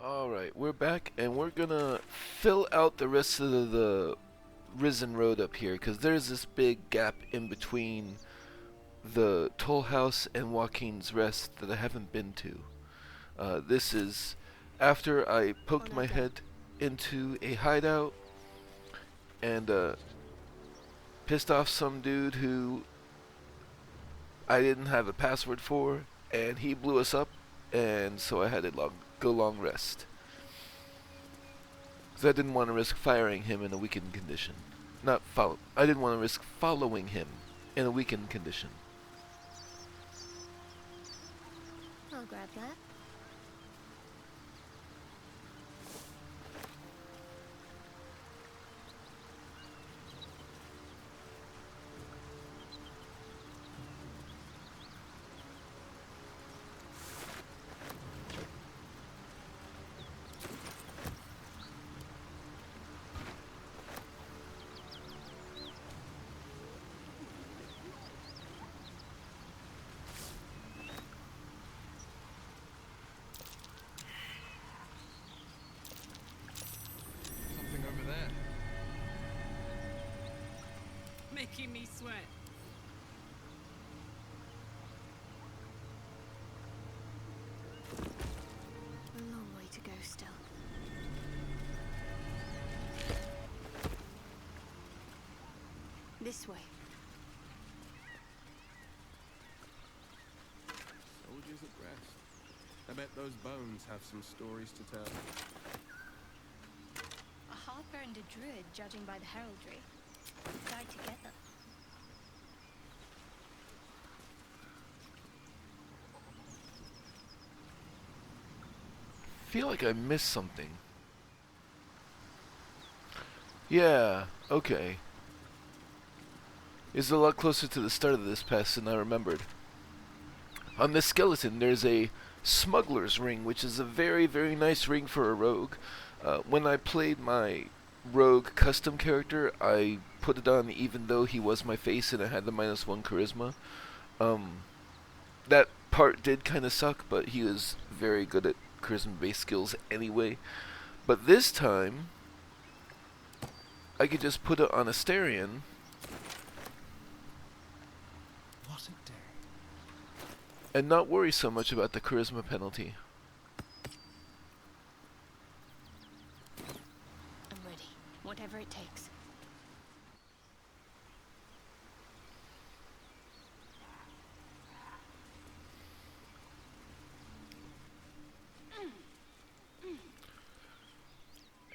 Alright, we're back and we're gonna fill out the rest of the Risen Road up here because there's this big gap in between the Toll House and Waukeen's Rest that I haven't been to. This is after I poked my head into a hideout and pissed off some dude who I didn't have a password for, and he blew us up, and so I had to go long rest. Because I didn't want to risk firing him in a weakened condition. I didn't want to risk following him in a weakened condition. I'll grab that. Making me sweat. A long way to go still. This way. Soldiers at rest. I bet those bones have some stories to tell. A harper and a druid, judging by the heraldry. Died together. Feel like I missed something. Yeah, okay. It's a lot closer to the start of this pass than I remembered. On this skeleton, there's a smuggler's ring, which is a very, very nice ring for a rogue. When I played my rogue custom character, I put it on even though he was my face and I had the -1 charisma. That part did kind of suck, but he was very good at charisma-based skills anyway. But this time, I could just put it on Asterion. What a day. And not worry so much about the charisma penalty. I'm ready. Whatever it takes.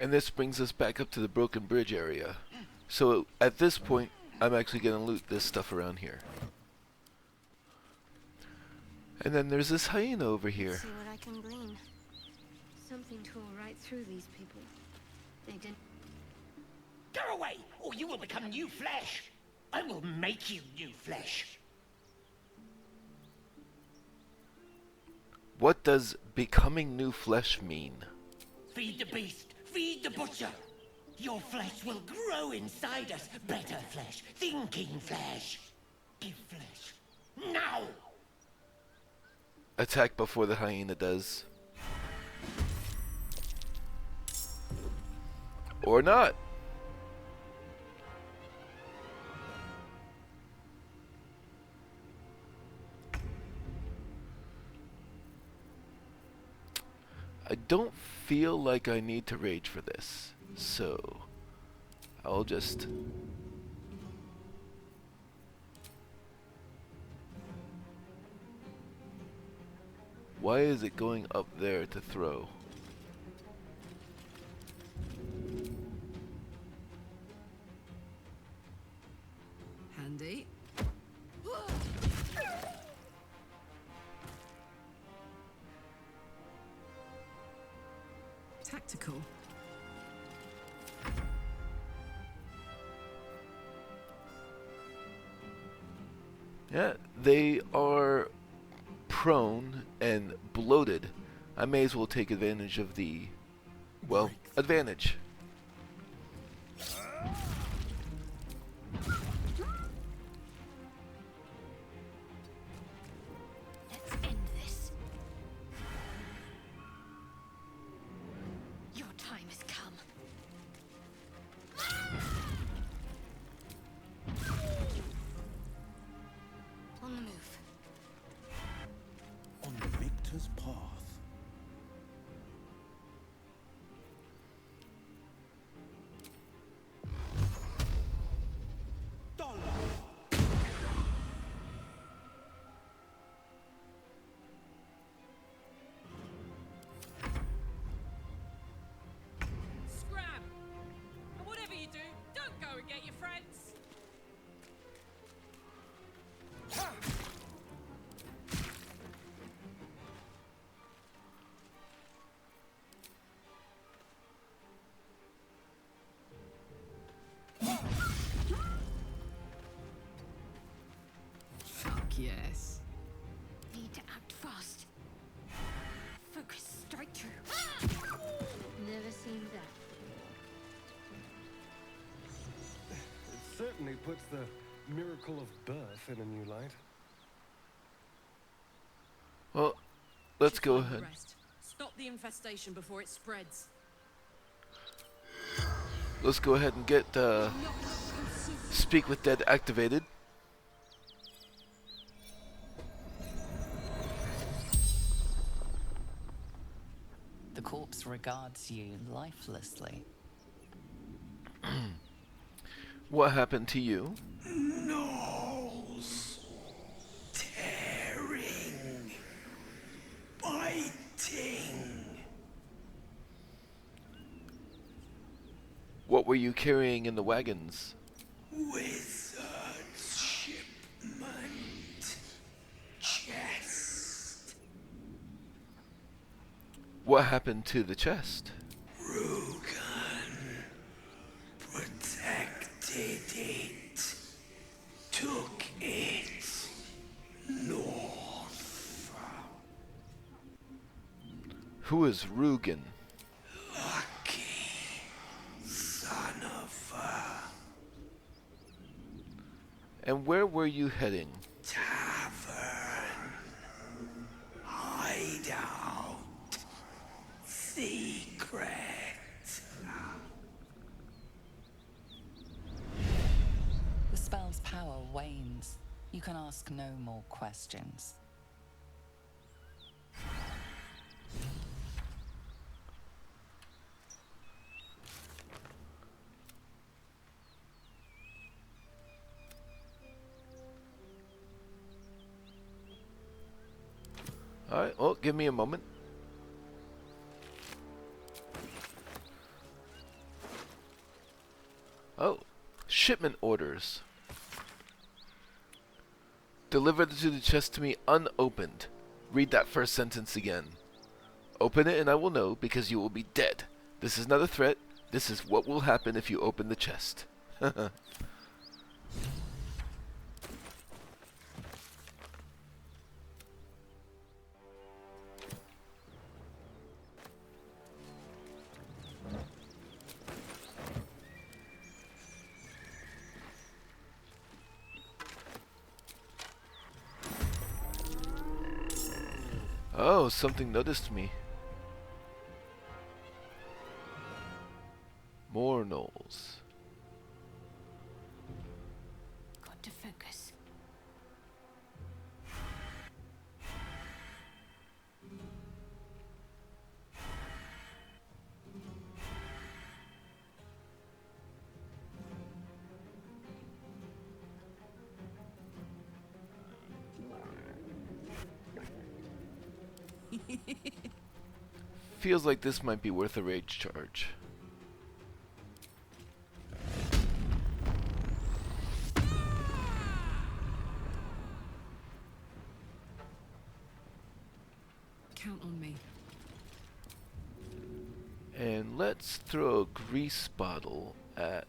And this brings us back up to the Broken Bridge area. So at this point, I'm actually going to loot this stuff around here. And then there's this hyena over here. See what I can glean. Something tore right through these people. They didn't. Go away, or you will become new flesh. I will make you new flesh. What does becoming new flesh mean? Feed the beast, feed the butcher. Your flesh will grow inside us. Better flesh, thinking flesh. Give flesh. Now! Attack before the hyena does. Or not. I don't feel like I need to rage for this, so I'll just... Why is it going up there to throw? Handy. Tactical. Yeah, they are prone and bloated. I may as well take advantage of the, well, advantage. Let's end this. It's the miracle of birth in a new light. Well, let's Should go find the ahead. rest. Stop the infestation before it spreads. Let's go ahead and get Speak with Dead activated. The corpse regards you lifelessly. What happened to you? Gnolls. Tearing. Biting. What were you carrying in the wagons? Wizard's shipment. Chest. What happened to the chest? Rugan. Protected it. Took it. North. Who is Rugan? Lucky. Son of a And where were you heading? tavern. Hideout. Secret. The spell's power wanes. You can ask no more questions. Alright, well, give me a moment. Oh, shipment orders. Deliver to the chest to me unopened. Read that first sentence again. Open it and I will know, because you will be dead. This is not a threat. This is what will happen if you open the chest. Oh, something noticed me. More gnolls. Got to focus. Feels like this might be worth a rage charge. Count on me. And let's throw a grease bottle at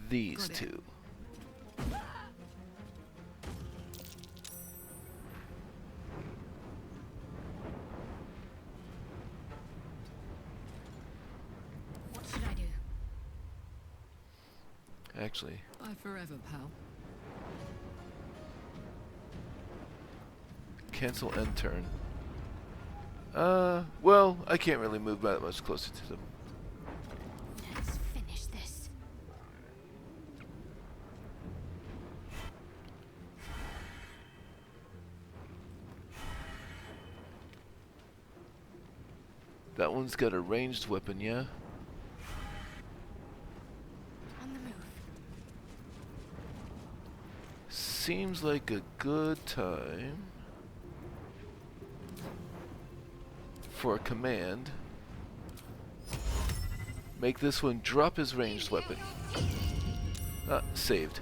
these Got it. two. What should I do? Actually, Bye forever, pal. cancel end turn. Well, I can't really move that much closer to them. Let's finish this. That one's got a ranged weapon, yeah? On the move. Seems like a good time for a command. Make this one drop his ranged weapon. Ah, saved.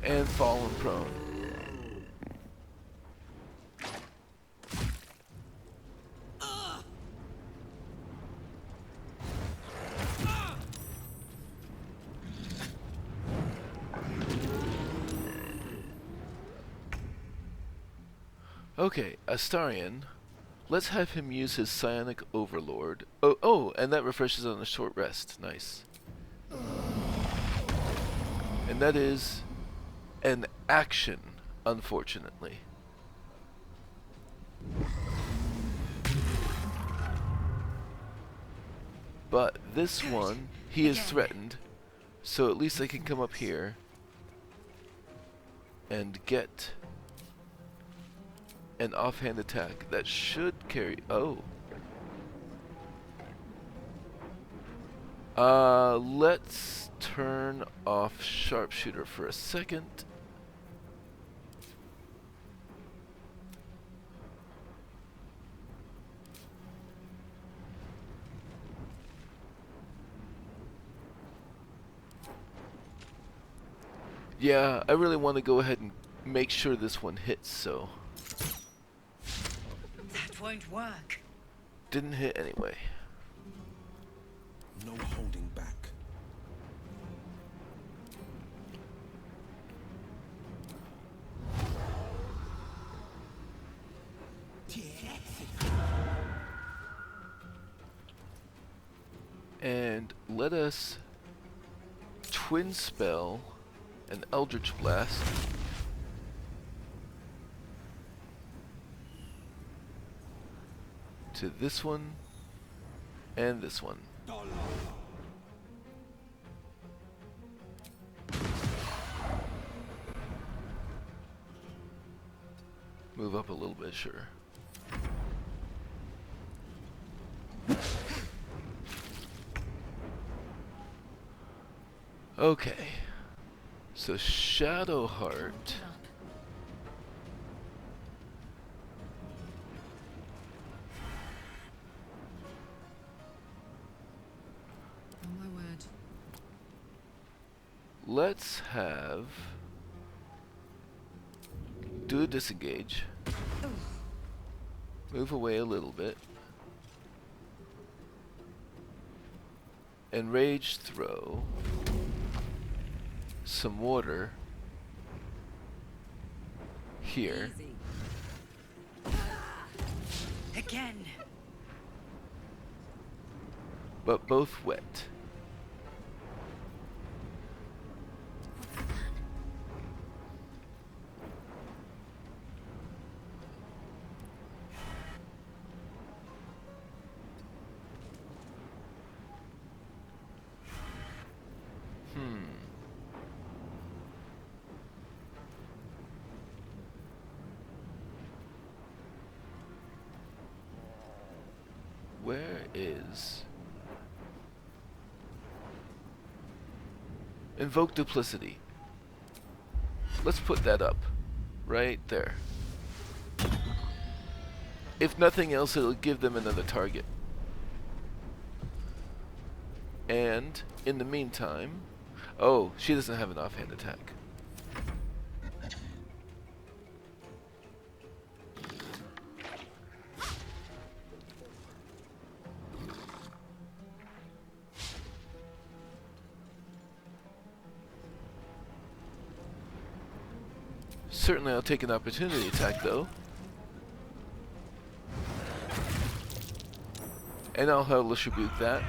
And fallen prone. Okay, Astarion, Let's have him use his psionic overlord. Oh, and that refreshes on a short rest. Nice. And that is an action, unfortunately. But this one, he is threatened, so at least I can come up here and get an offhand attack that should carry. Oh. Let's turn off sharpshooter for a second. Yeah, I really want to go ahead and make sure this one hits, so. That won't work. Didn't hit anyway. No holding back. And let us twin spell an Eldritch Blast. To this one and this one. Move up a little bit, sure. Okay. So Shadowheart. Oh my word. Let's do a disengage. Move away a little bit. And rage throw some water here. Easy. Again. But both wet. Where is Invoke Duplicity? Let's put that up right there. If nothing else, it'll give them another target. And in the meantime, oh, she doesn't have an offhand attack. Certainly I'll take an opportunity attack though. And I'll hellish rebuke that.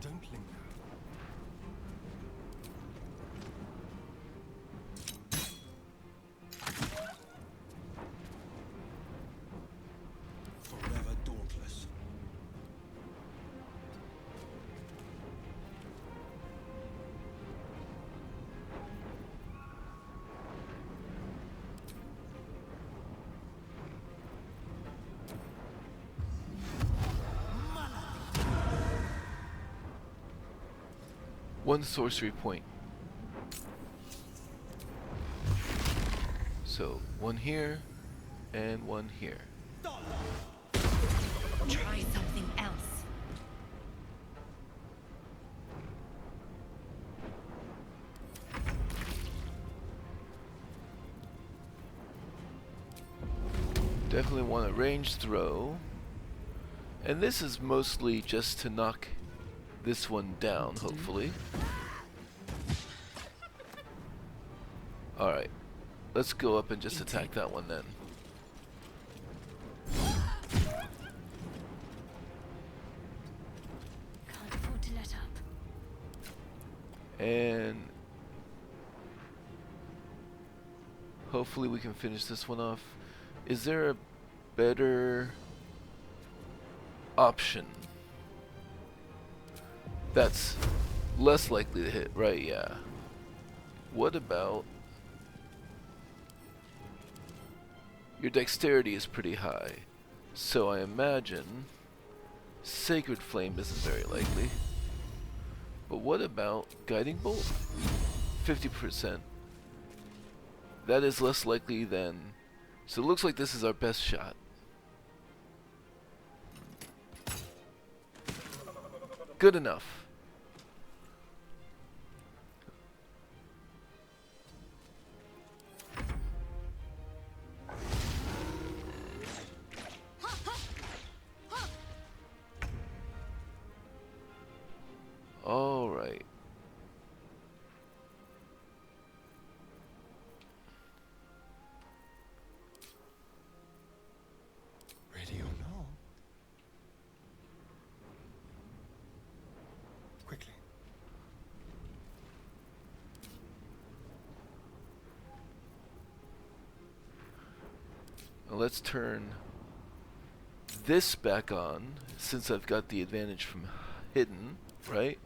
Don't linger. Forever dauntless. One sorcery point. So one here and one here. Try something else. Definitely want a range throw. And this is mostly just to knock this one down, hopefully. Alright. Let's go up and just attack that one then. Can't afford to let up. And hopefully we can finish this one off. Is there a better option that's less likely to hit? Right, yeah. What about your dexterity is pretty high, so I imagine Sacred Flame isn't very likely. But what about Guiding Bolt? 50%. That is less likely than... So it looks like this is our best shot. Good enough. All right. Ready or not? Quickly. Now let's turn this back on, since I've got the advantage from hidden, right?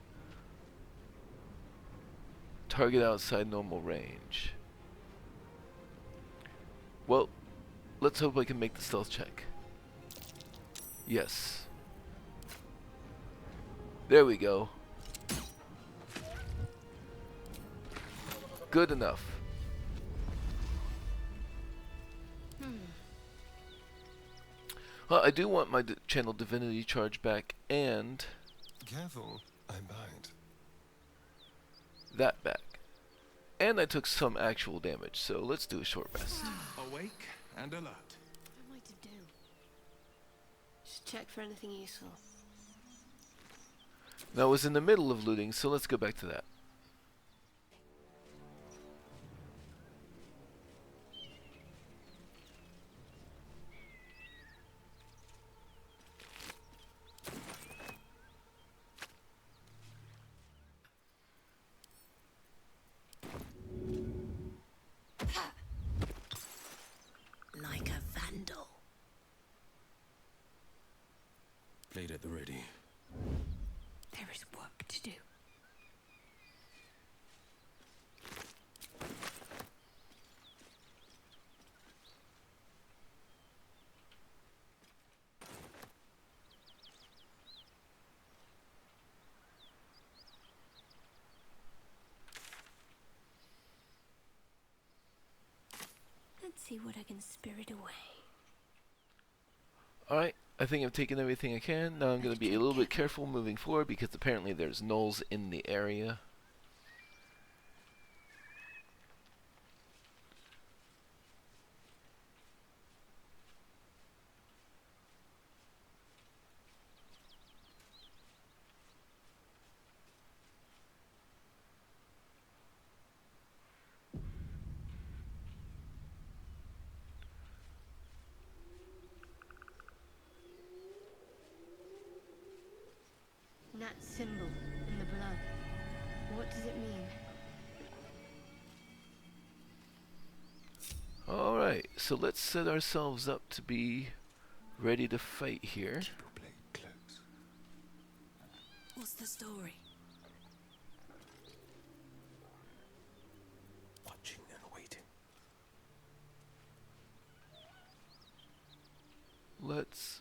Target outside normal range. Well, let's hope I can make the stealth check. Yes. There we go. Good enough. Well, I do want my channel divinity charge back and Careful, I bite. that back. And I took some actual damage, so let's do a short rest. Awake and alert. What am I to do? Just check for anything useful. Now I was in the middle of looting, so let's go back to that. Like a vandal. Blade at the ready. There is work to do. Let's see what I can spirit away. Alright, I think I've taken everything I can. Now I'm going to be a little bit careful moving forward because apparently there's gnolls in the area. That symbol in the blood. What does it mean? Alright, so let's set ourselves up to be ready to fight here. Keep your blade close. What's the story? Watching and waiting. Let's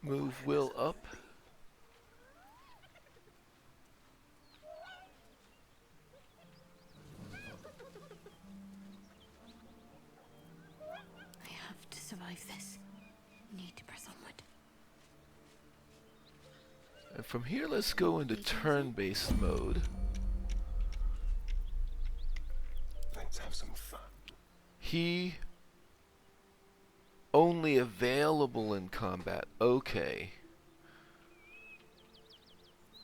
move Will up. this. Need to press onward. And from here, let's go into turn-based mode. Let's have some fun. He only available in combat. Okay.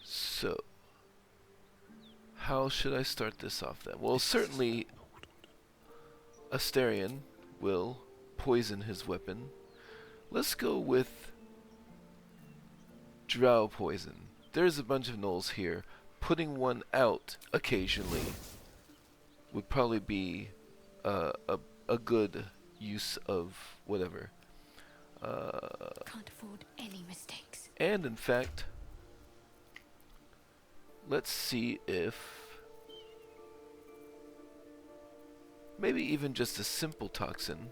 So, how should I start this off then? Well, certainly Astarion will poison his weapon. Let's go with Drow poison. There's a bunch of gnolls here. Putting one out occasionally would probably be a good use of whatever. Can't afford any mistakes. And in fact, let's see if maybe even just a simple toxin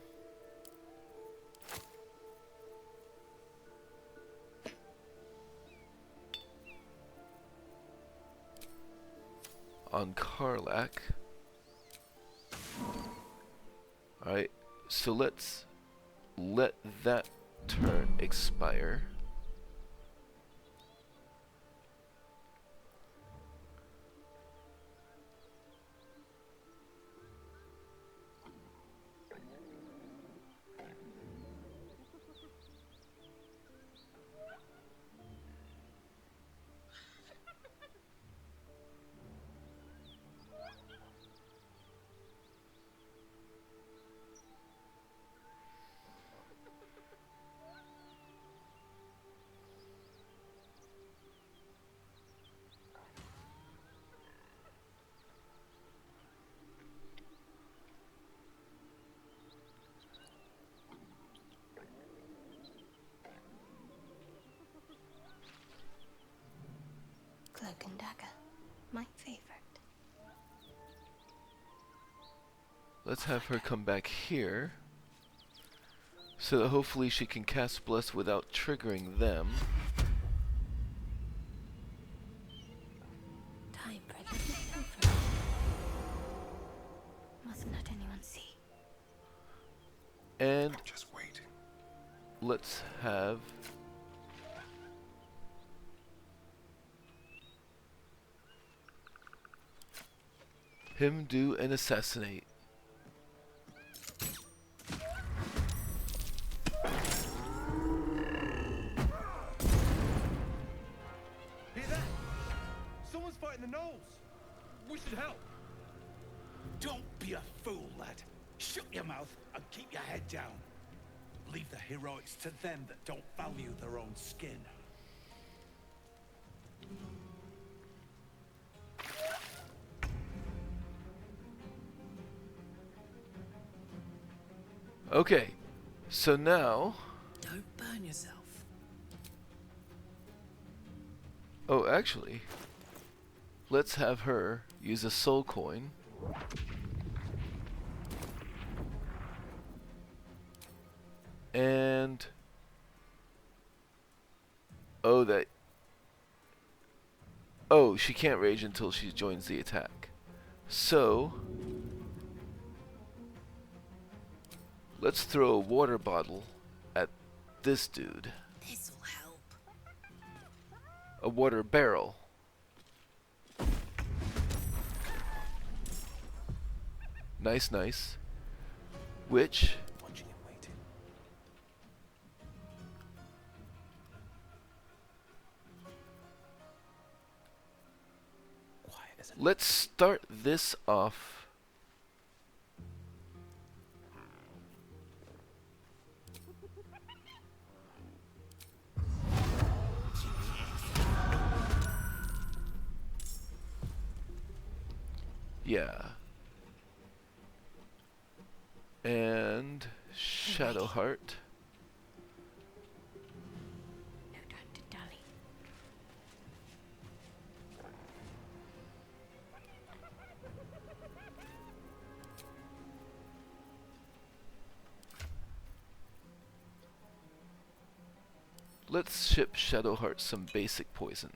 on Karlach. Alright, so let's let that turn expire. Cloak and dagger. My favorite. Let's have her come back here so that hopefully she can cast Bless without triggering them. Time for a little pilfering. Mustn't let anyone see. And I'm just waiting. let's have him do an assassinate. Hear that? Someone's fighting the gnolls. We should help. Don't be a fool, lad. Shut your mouth and keep your head down. Leave the heroics to them that don't value their own skin. Okay, so now, Don't burn yourself. oh actually, let's have her use a soul coin. And oh, she can't rage until she joins the attack. So let's throw a water bottle at this dude. This'll help. A water barrel. Nice, nice. Which Watching and waiting. Quiet as a let's start this off. Yeah. And Shadowheart. No time to dally. Let's ship Shadowheart some basic poison.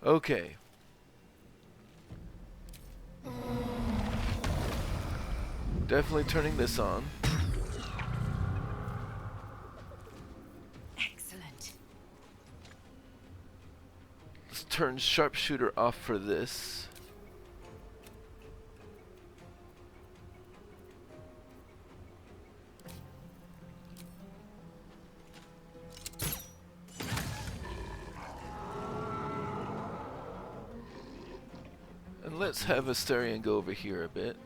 Okay. Definitely turning this on. Excellent. Let's turn sharpshooter off for this. And let's have Asterion go over here a bit.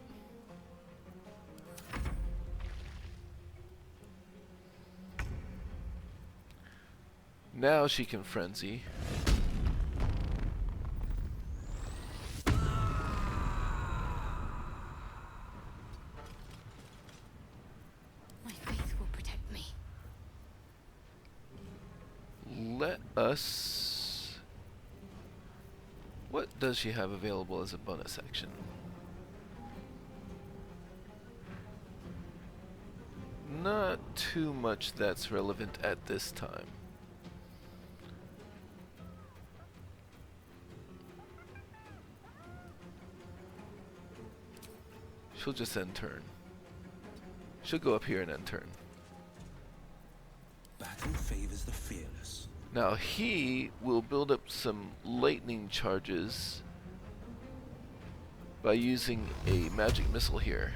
Now she can frenzy. My faith will protect me. Let us... What does she have available as a bonus action? Not too much that's relevant at this time. She'll just end turn. She'll go up here and end turn. Battle favors the fearless. Now he will build up some lightning charges by using a magic missile here.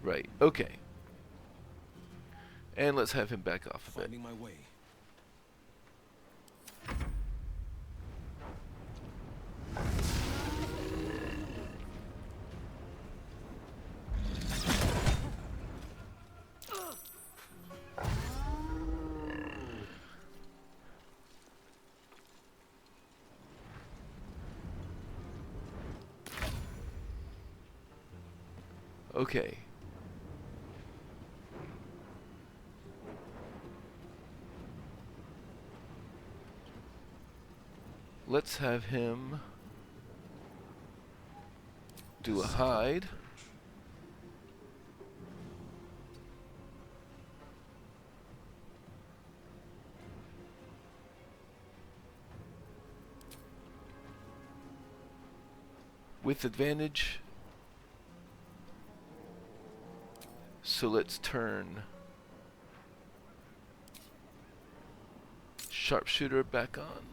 Right, okay. And let's have him back off a bit. Finding my way. Okay. Let's have him do a hide. With advantage. So let's turn sharpshooter back on.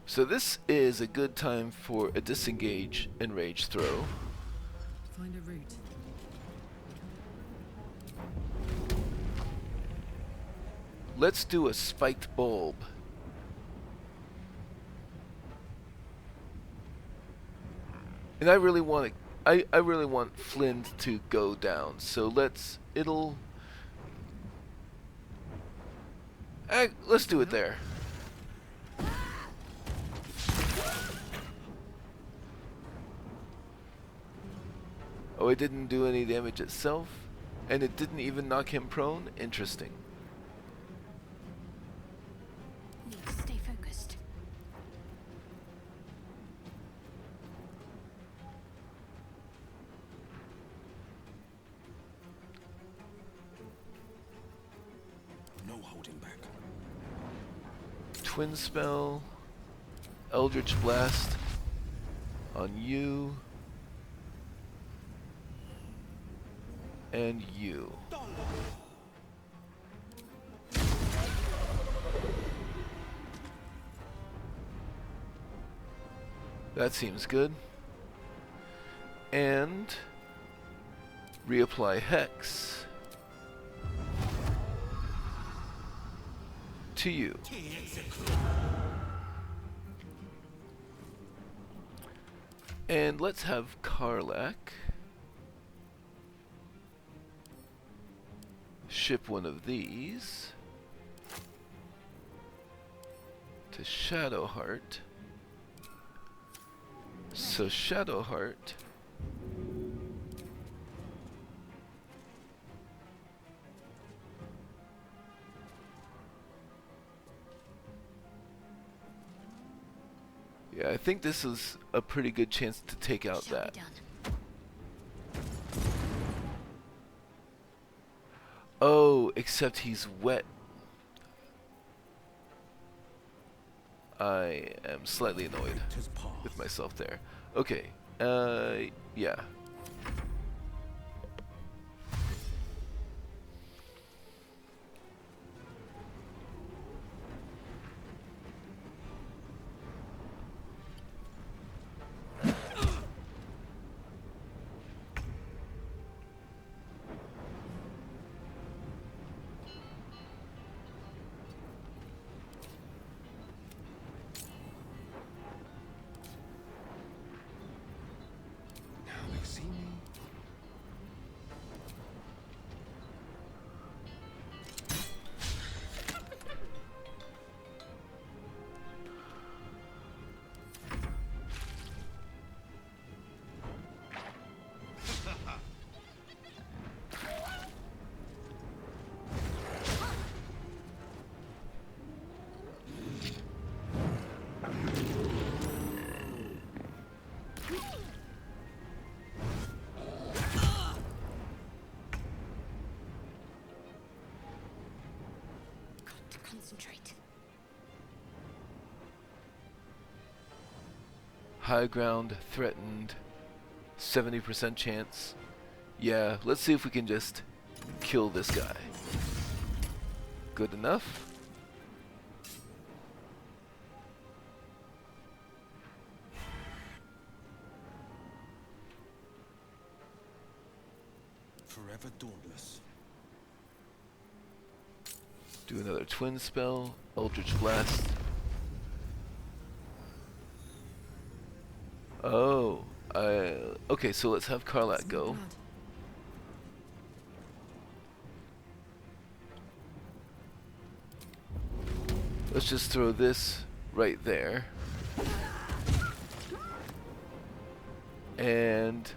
So this is a good time for a disengage and rage throw. Find a route. Let's do a spiked bulb. And I really want I really want Flint to go down. So let's do it there. Oh, it didn't do any damage itself, and it didn't even knock him prone? Interesting. Need to stay focused. No holding back. Twin spell, Eldritch Blast on you. And you. That seems good. And reapply Hex to you. And let's have Karlak ship one of these to Shadowheart. So Shadowheart yeah, I think this is a pretty good chance to take out Shall that. be done. Oh, except he's wet. I am slightly annoyed Victor's path. with myself there. Okay, yeah. Now they see me. Got to concentrate. High ground threatened. 70% chance. Yeah, let's see if we can just kill this guy. Good enough. Forever dauntless. Do another twin spell. Eldritch Blast. Oh, okay, so let's have Karlak Some go. blood. Let's just throw this right there. And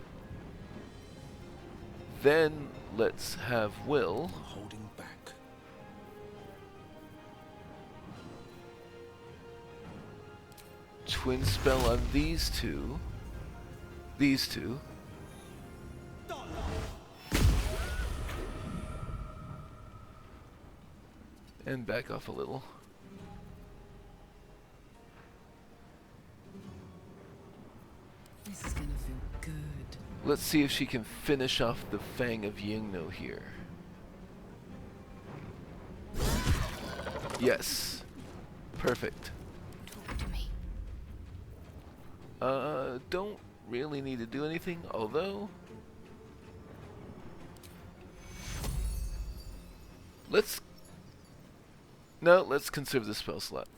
then let's have Will Holding back. twin spell on these two. These two. And back off a little. This is gonna feel good. Let's see if she can finish off the Fang of Yingno here. Yes. Perfect. Talk to me. Don't really need to do anything, although let's conserve the spell slot.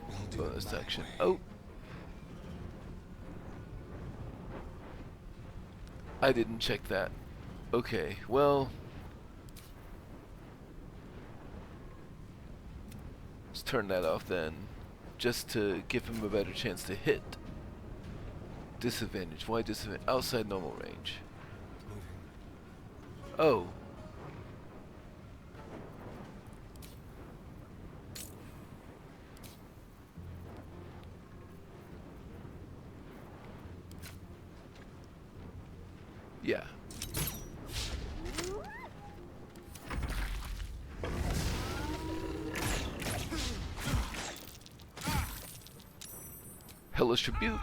We'll do Bonus it my action. way. Oh, I didn't check that. Okay, well, let's turn that off then, just to give him a better chance to hit. Disadvantage. Why disadvantage? Outside normal range. Moving. Oh. Yeah. Hellish Rebuke.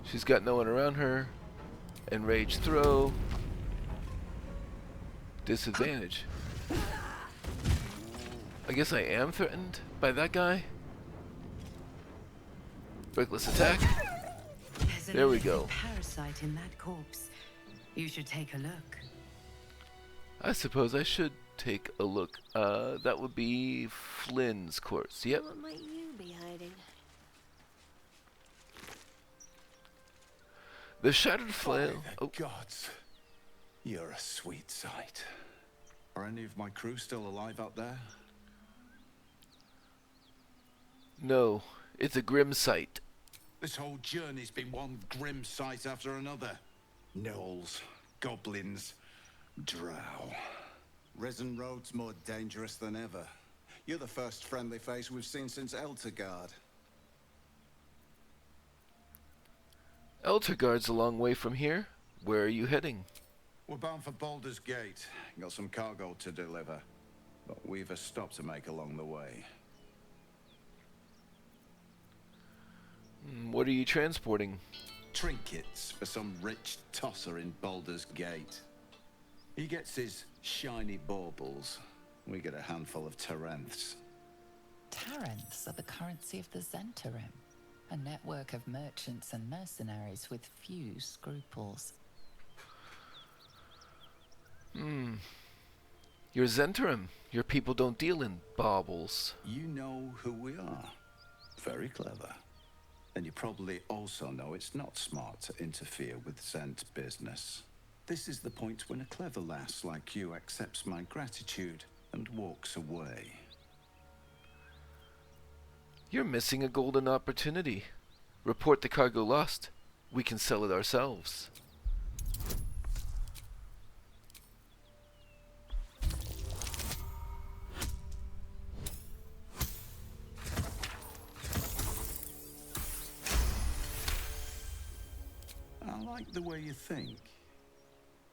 She's got no one around her. Enraged throw. Disadvantage. I guess I am threatened by that guy. Reckless attack. There's There we an go. parasite in that corpse. You should take a look. I suppose I should take a look. That would be Flynn's corpse. Yep. What might you be hiding? The shattered By flail. the Oh, gods, you're a sweet sight. Are any of my crew still alive out there? no. It's a grim sight. This whole journey's been one grim sight after another. Gnolls, goblins, drow. Risen Road's more dangerous than ever. You're the first friendly face we've seen since Eltergard. Eltergard's a long way from here. Where are you heading? We're bound for Baldur's Gate. Got some cargo to deliver. But we've a stop to make along the way. What are you transporting? Trinkets for some rich tosser in Baldur's Gate. He gets his shiny baubles. We get a handful of Tarenths. Tarenths are the currency of the Zhentarim, a network of merchants and mercenaries with few scruples. You're Zhentarim. Your people don't deal in baubles. You know who we are. Very clever. And you probably also know it's not smart to interfere with Zhent business. This is the point when a clever lass like you accepts my gratitude and walks away. You're missing a golden opportunity. Report the cargo lost. We can sell it ourselves. I like the way you think.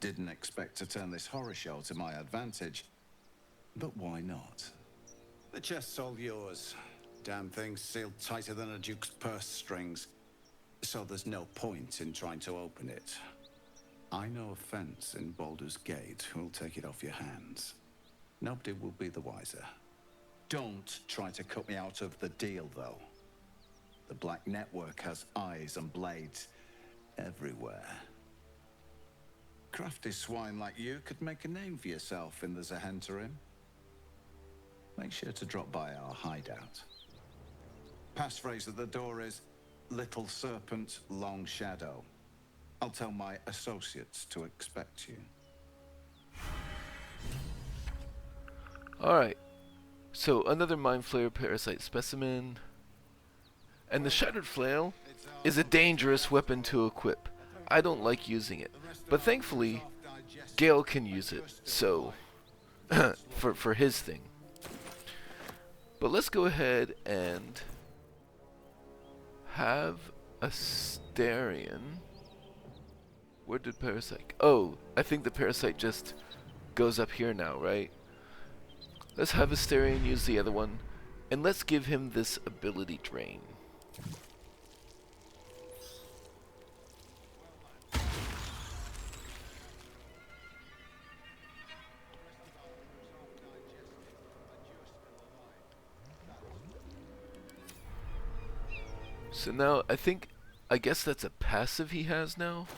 Didn't expect to turn this horror show to my advantage, but why not? The chest's all yours. Damn thing's sealed tighter than a duke's purse strings, so there's no point in trying to open it. I know a fence in Baldur's Gate who'll take it off your hands. Nobody will be the wiser. Don't try to cut me out of the deal, though. The Black Network has eyes and blades everywhere. Crafty swine like you could make a name for yourself in the Zhentarim. Make sure to drop by our hideout. Passphrase at the door is Little Serpent, Long Shadow. I'll tell my associates to expect you. Alright. So, another Mind Flayer parasite specimen. And the Shattered Flail is a dangerous weapon to equip. I don't like using it. But thankfully, Gale can use it. So, for his thing. But let's go ahead and have a Starion. Where did Parasite? Oh, I think the Parasite just goes up here now, right? Let's have Astarion use the other one, and let's give him this ability drain. So now, I guess that's a passive he has now?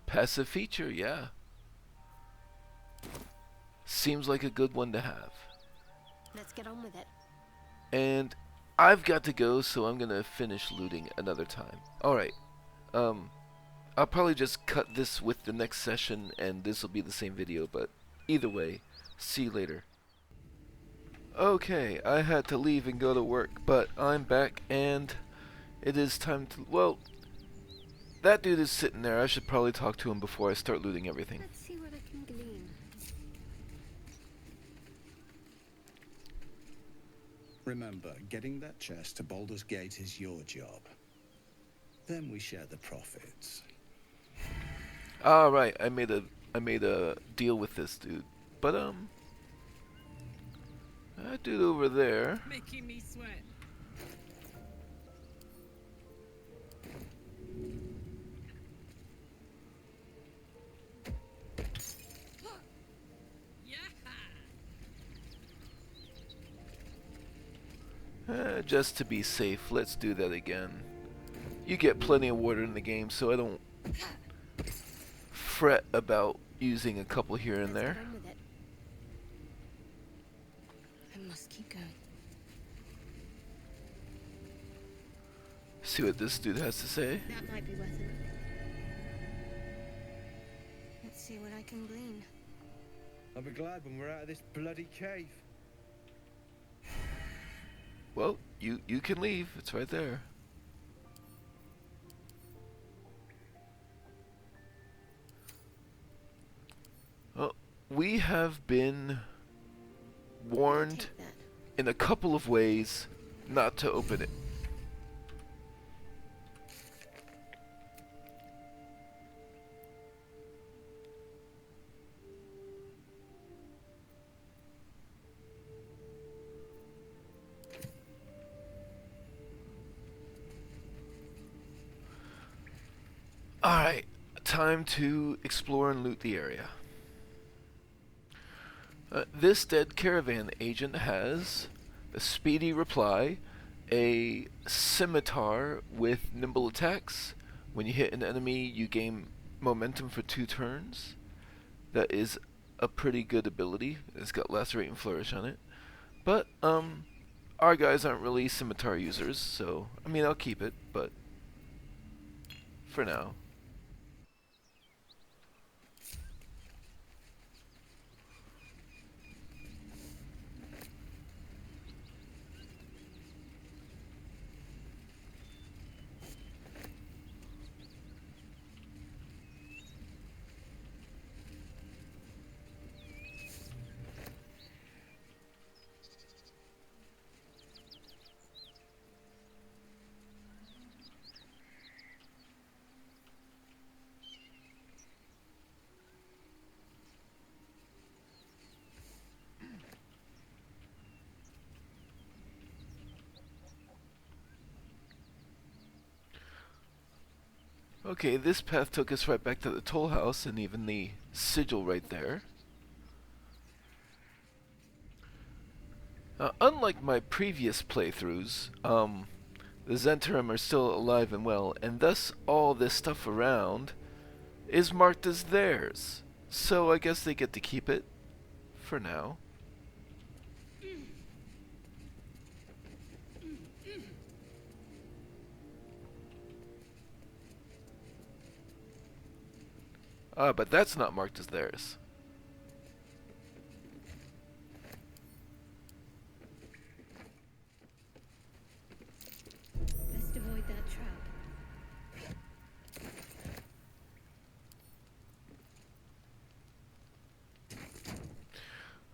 Passive feature, yeah. Seems like a good one to have. Let's get on with it. And I've got to go, so I'm gonna finish looting another time. Alright. I'll probably just cut this with the next session, and this will be the same video, but either way, see you later. Okay, I had to leave and go to work, but I'm back, and it is time to, well, that dude is sitting there. I should probably talk to him before I start looting everything. Let's see what I can glean. Remember, getting that chest to Baldur's Gate is your job. Then we share the profits. Alright, I made a deal with this dude. But that dude over there. Making me sweat. Yeah. just to be safe, let's do that again. You get plenty of water in the game, so I don't fret about using a couple here and there. Let's run with it. I must keep going. See what this dude has to say. That might be worth it. Let's see what I can glean. I'll be glad when we're out of this bloody cave. Well, you can leave. It's right there. Well, we have been warned Take that. in a couple of ways not to open it. Alright, time to explore and loot the area. This dead caravan agent has a speedy reply, a scimitar with nimble attacks. When you hit an enemy, you gain momentum for 2 turns. That is a pretty good ability. It's got lacerate and flourish on it. But, our guys aren't really scimitar users, so, I mean, I'll keep it, but for now. Okay, this path took us right back to the toll house and even the sigil right there. Unlike my previous playthroughs, the Zhentarim are still alive and well, and thus all this stuff around is marked as theirs. So I guess they get to keep it for now. But that's not marked as theirs. Best avoid that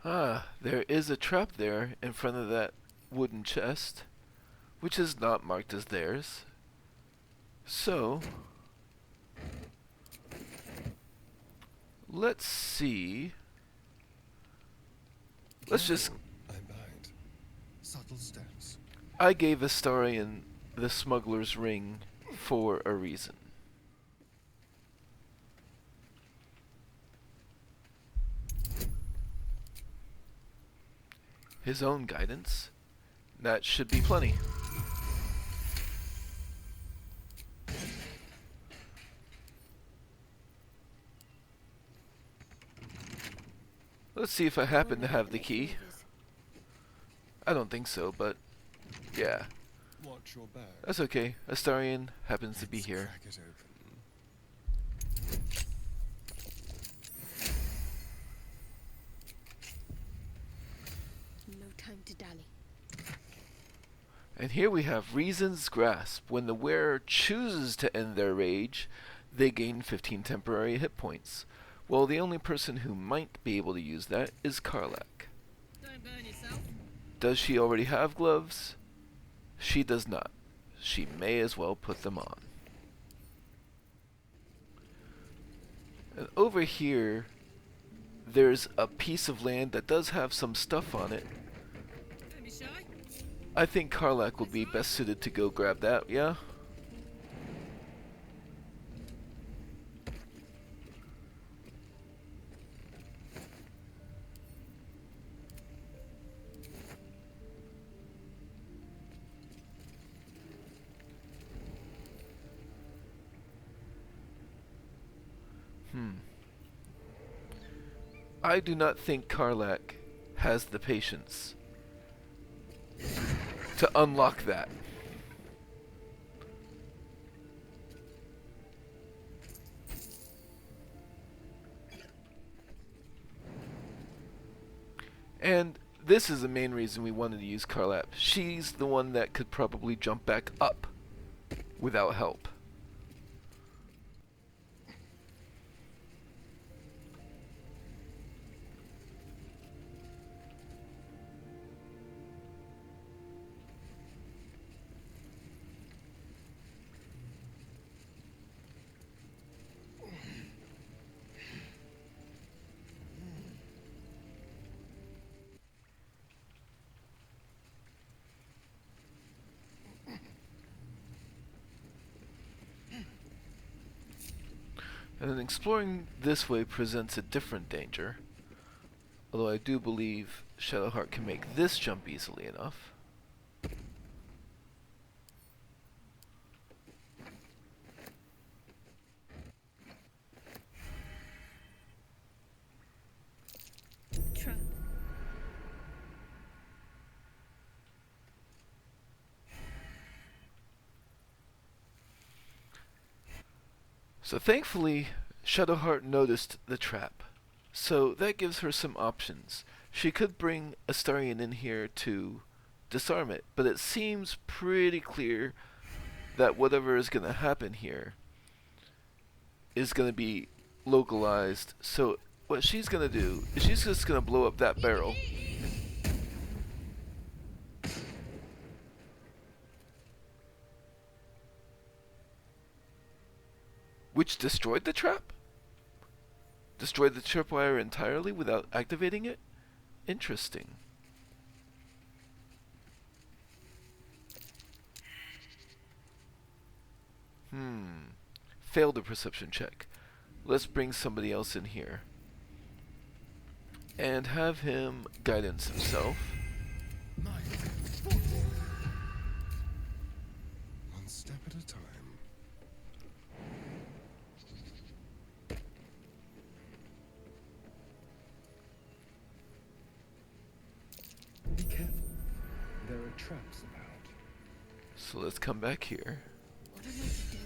trap. There is a trap there in front of that wooden chest, which is not marked as theirs. So, let's see. Let's just... I'm behind. Subtle steps. I gave Astarion the smuggler's ring for a reason. His own guidance. That should be plenty. Let's see if I happen to have the key. I don't think so, but yeah. Watch your back. That's okay. Astarion happens to be here. Crack it open. No time to dally. And here we have Reason's Grasp. When the wearer chooses to end their rage, they gain 15 temporary hit points. Well, the only person who might be able to use that is Kith'rak. Don't burn yourself. Does she already have gloves? She does not. She may as well put them on. And over here, there's a piece of land that does have some stuff on it. Don't be shy. I think Kith'rak will be best suited to go grab that, yeah? I do not think Karlach has the patience to unlock that. And this is the main reason we wanted to use Karlach. She's the one that could probably jump back up without help. And then exploring this way presents a different danger. Although I do believe Shadowheart can make this jump easily enough. Trap. So thankfully, Shadowheart noticed the trap. So that gives her some options. She could bring Astarion in here to disarm it, but it seems pretty clear that whatever is going to happen here is going to be localized. So what she's going to do is she's just going to blow up that barrel. Which destroyed the trap? Destroyed the tripwire entirely without activating it? Interesting. Failed a perception check. Let's bring somebody else in here. And have him guidance himself. One step at a time. Be careful. There are traps about. So let's come back here. What am I to do?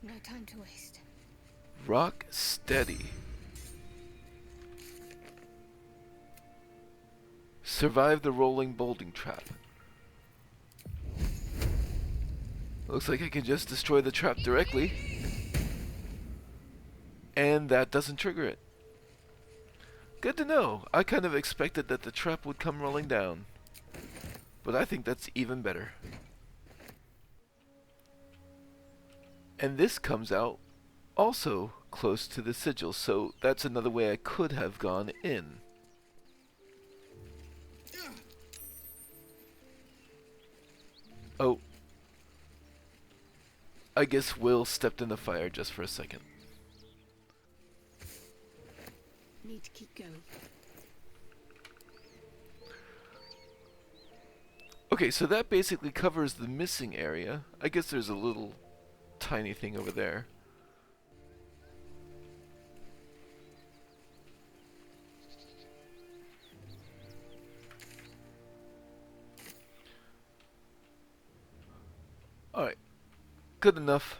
No time to waste. Rock steady. Survive the rolling boulding trap. Looks like I can just destroy the trap directly. And that doesn't trigger it. Good to know. I kind of expected that the trap would come rolling down. But I think that's even better. And this comes out also close to the sigil, so that's another way I could have gone in. Oh. I guess Will stepped in the fire just for a second. Need to keep going. Okay, so that basically covers the missing area. I guess there's a little tiny thing over there. Alright. Good enough.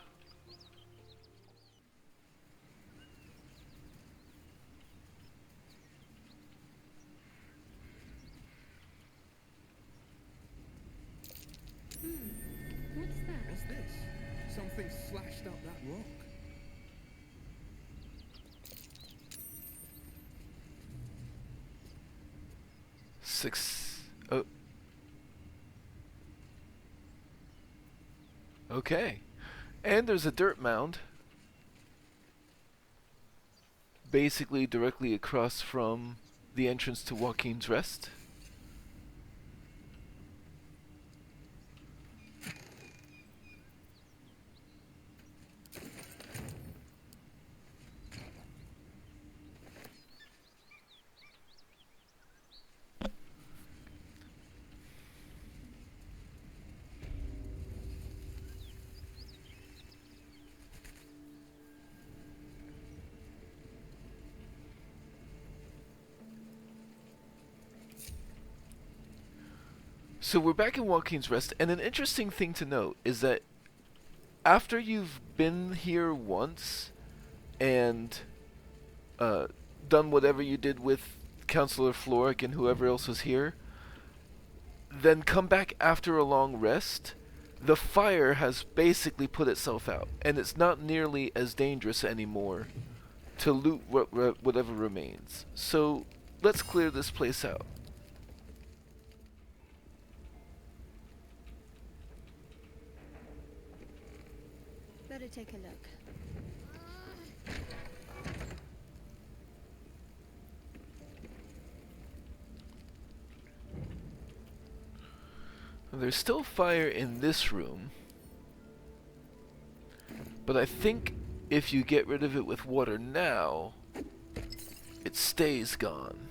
What's that? What's this? Something slashed up that rock. Oh. Okay. And there's a dirt mound. Basically directly across from the entrance to Waukeen's Rest. So we're back in Waukeen's Rest, and an interesting thing to note is that after you've been here once and done whatever you did with Counselor Floric and whoever else was here, then come back after a long rest, the fire has basically put itself out, and it's not nearly as dangerous anymore to loot whatever remains. So let's clear this place out. Better take a look. There's still fire in this room, but I think if you get rid of it with water now, it stays gone.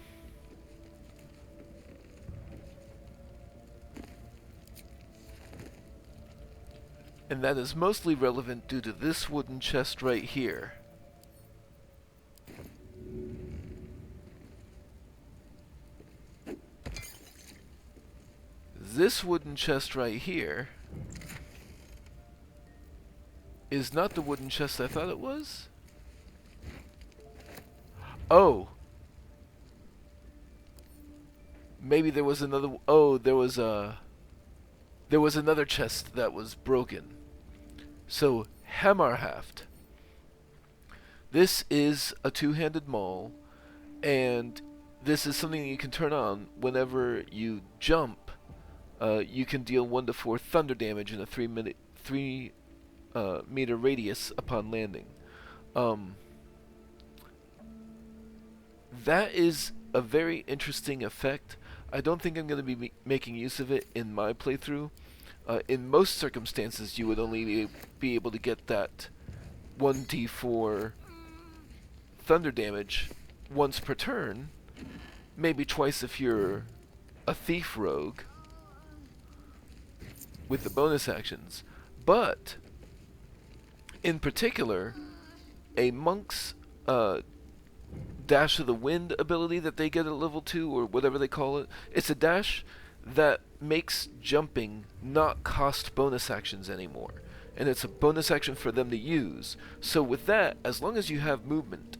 And that is mostly relevant due to this wooden chest right here. This wooden chest right here is not the wooden chest I thought it was. Oh. Maybe there was another... Oh, there was another chest that was broken. So, Hammerhaft. This is a two-handed maul, and this is something you can turn on whenever you jump. You can deal 1 to 4 thunder damage in a 3 meter radius upon landing. That is a very interesting effect. I don't think I'm going to be making use of it in my playthrough. In most circumstances, you would only be able to get that 1d4 thunder damage once per turn, maybe twice if you're a thief rogue with the bonus actions. But in particular, a monk's dash of the wind ability that they get at level 2, or whatever they call it, it's a dash that makes jumping not cost bonus actions anymore, and it's a bonus action for them to use. So with that, as long as you have movement,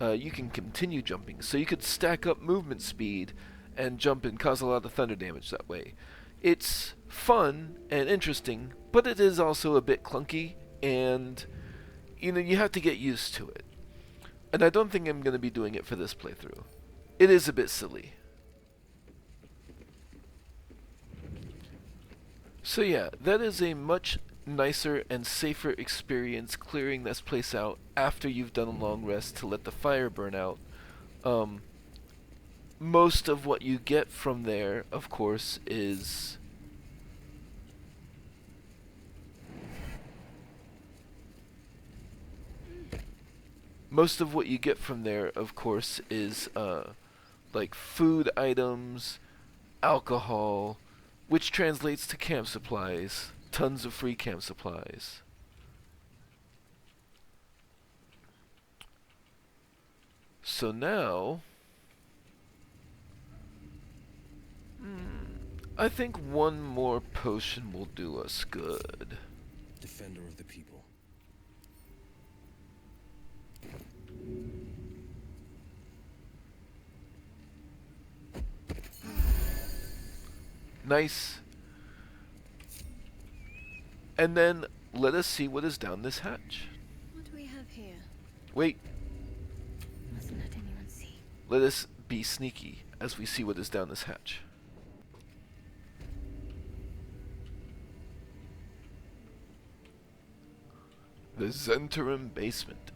you can continue jumping. So you could stack up movement speed and jump and cause a lot of thunder damage that way. It's fun and interesting, but it is also a bit clunky, and you have to get used to it. And I don't think I'm going to be doing it for this playthrough. It is a bit silly. So yeah, that is a much nicer and safer experience clearing this place out after you've done a long rest to let the fire burn out. Most of what you get from there, of course, is like food items, alcohol, which translates to camp supplies, tons of free camp supplies. So now, I think one more potion will do us good. Defender of the people. Nice. And then let us see what is down this hatch. What do we have here? Wait. Mustn't let anyone see. Let us be sneaky as we see what is down this hatch. The Zhentarim basement.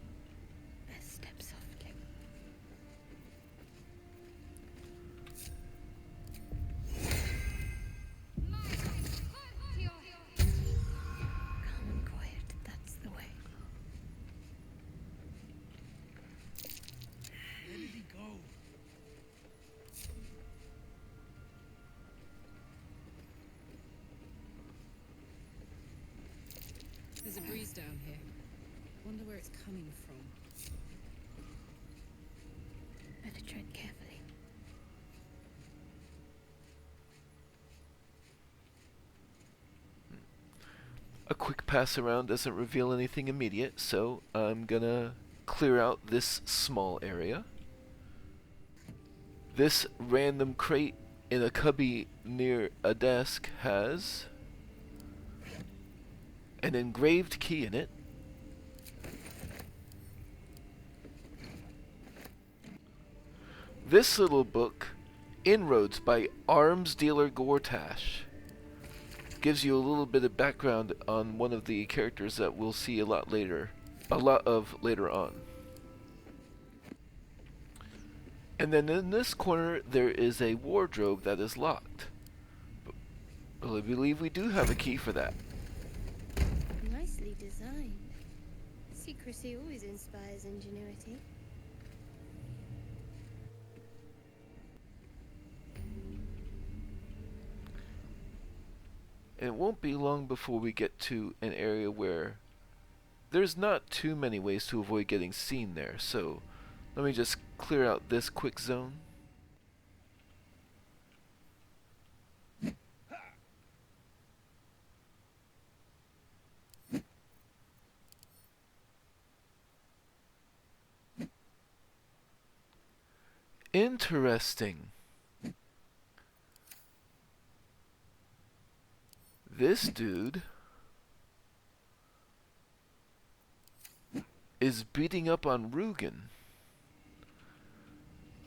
Best step softly. Calm and quiet, that's the way. Where did he go? There's a breeze down here. Wonder where it's coming from. Better tread carefully. a quick pass around doesn't reveal anything immediate, so I'm gonna clear out this small area. This random crate in a cubby near a desk has an engraved key in it. This little book, Inroads by Arms Dealer Gortash, gives you a little bit of background on one of the characters that we'll see a lot of later on. And then in this corner there is a wardrobe that is locked. But I believe we do have a key for that. Nicely designed. Secrecy always inspires ingenuity. And it won't be long before we get to an area where there's not too many ways to avoid getting seen there, so let me just clear out this quick zone. Interesting. This dude is beating up on Rugan.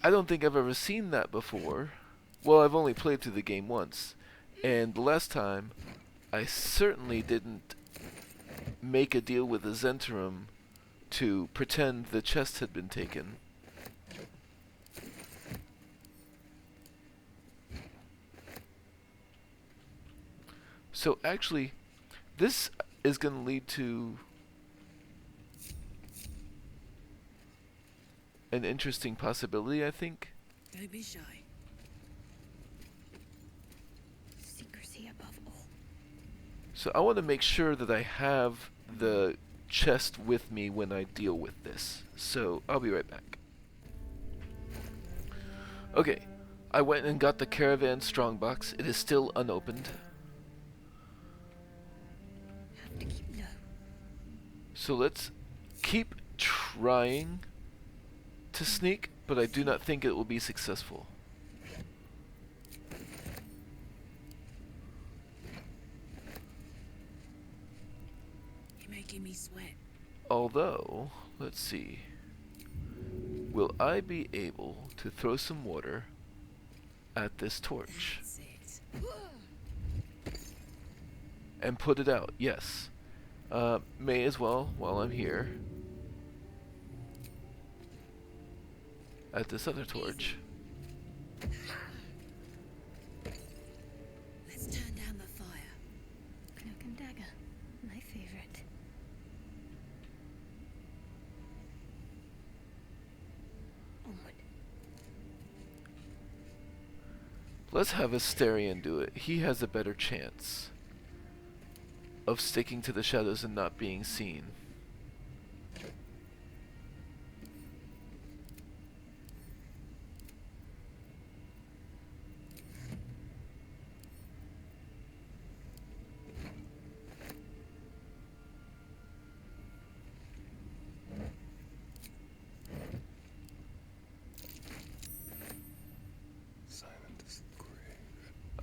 I don't think I've ever seen that before. Well, I've only played through the game once, and the last time I certainly didn't make a deal with the Zhentarim to pretend the chest had been taken. So actually, this is going to lead to an interesting possibility, I think. Don't be shy. Secrecy above all. So I want to make sure that I have the chest with me when I deal with this. So I'll be right back. Okay, I went and got the Caravan strongbox. It is still unopened. Have to keep low. So let's keep trying to sneak, but I do not think it will be successful. You're making me sweat. Although, let's see. Will I be able to throw some water at this torch? That's it. And put it out? Yes. May as well while I'm here. At this other torch. Let's turn down the fire. Cloak and dagger. My favorite. Onward. Let's have Asterion do it. He has a better chance of sticking to the shadows and not being seen.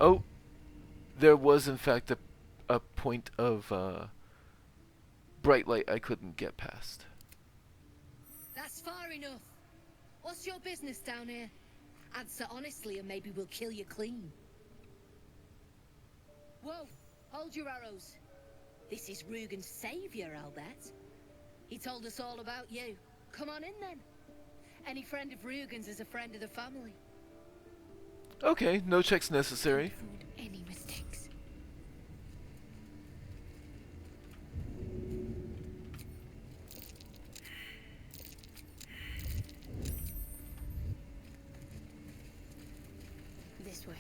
Oh, there was in fact a point of bright light I couldn't get past. That's far enough. What's your business down here? Answer honestly and maybe we'll kill you clean. Whoa, hold your arrows. This is Rugan's savior, I'll bet. He told us all about you. Come on in then. Any friend of Rugan's is a friend of the family. Okay, no checks necessary. Any mistakes? This way.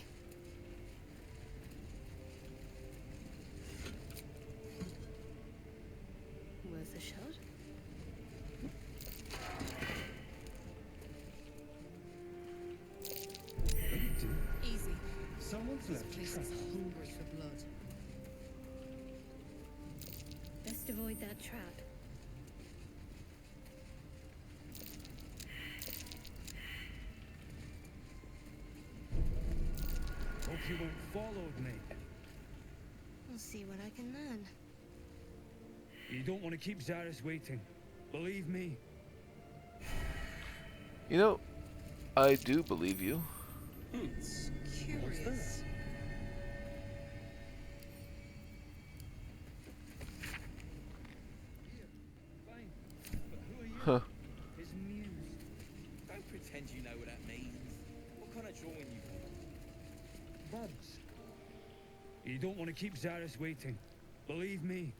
Worth a shot? Easy. Someone's This left place is hungry for blood. avoid that trap. Hope you won't followed me. We'll see what I can learn. You don't want to keep Zarys waiting. Believe me. You know, I do believe you. It's Curious. Fine. But who are you? Huh. His muse. Don't pretend you know what that means. What kind of drawing you want? Bugs. You don't want to keep Zarys waiting. Believe me.